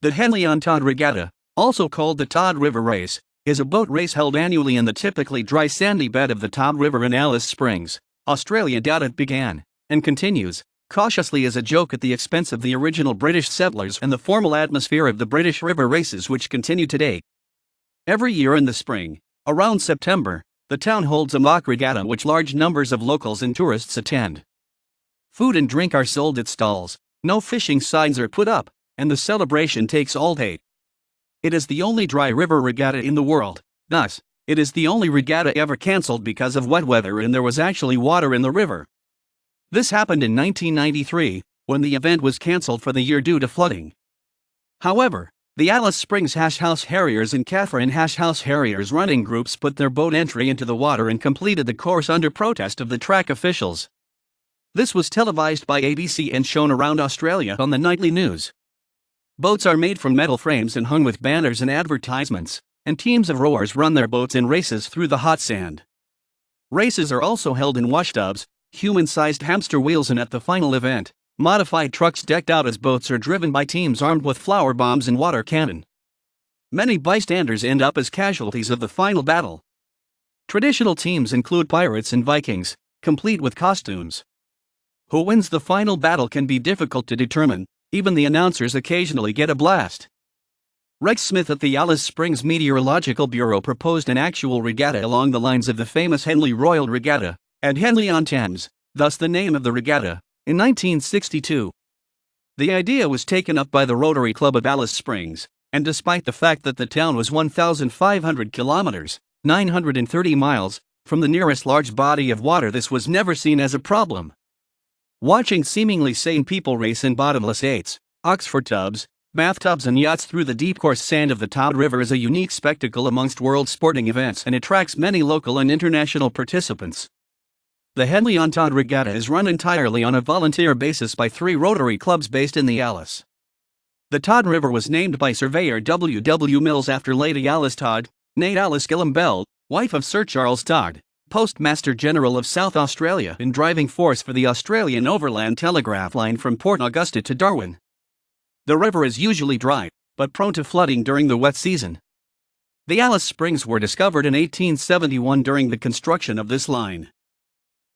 The Henley-On-Todd Regatta, also called the Todd River Race, is a boat race held annually in the typically dry sandy bed of the Todd River in Alice Springs, Australia.It began, and continues, cautiously as a joke at the expense of the original British settlers and the formal atmosphere of the British river races which continue today. Every year in the spring, around September, the town holds a mock regatta which large numbers of locals and tourists attend. Food and drink are sold at stalls, no fishing signs are put up, and the celebration takes all day. It is the only dry river regatta in the world, thus, it is the only regatta ever cancelled because of wet weather and there was actually water in the river. This happened in 1993, when the event was cancelled for the year due to flooding. However, the Alice Springs House Harriers and Katherine House Harriers running groups put their boat entry into the water and completed the course under protest of the track officials. This was televised by ABC and shown around Australia on the nightly news. Boats are made from metal frames and hung with banners and advertisements, and teams of rowers run their boats in races through the hot sand. Races are also held in washtubs, human-sized hamster wheels, and at the final event, modified trucks decked out as boats are driven by teams armed with flower bombs and water cannon. Many bystanders end up as casualties of the final battle. Traditional teams include pirates and Vikings, complete with costumes. Who wins the final battle can be difficult to determine. Even the announcers occasionally get a blast. Rex Smith at the Alice Springs Meteorological Bureau proposed an actual regatta along the lines of the famous Henley Royal Regatta, and Henley-on-Thames, thus the name of the regatta, in 1962. The idea was taken up by the Rotary Club of Alice Springs, and despite the fact that the town was 1,500 kilometers, 930 miles, from the nearest large body of water, this was never seen as a problem. Watching seemingly sane people race in bottomless 8s, Oxford tubs, bathtubs and yachts through the deep coarse sand of the Todd River is a unique spectacle amongst world sporting events and attracts many local and international participants. The Henley-On-Todd Regatta is run entirely on a volunteer basis by 3 Rotary clubs based in the Alice. The Todd River was named by surveyor W. W. Mills after Lady Alice Todd, née Alice Gillam Bell, wife of Sir Charles Todd, Postmaster General of South Australia and driving force for the Australian Overland Telegraph Line from Port Augusta to Darwin. The river is usually dry, but prone to flooding during the wet season. The Alice Springs were discovered in 1871 during the construction of this line.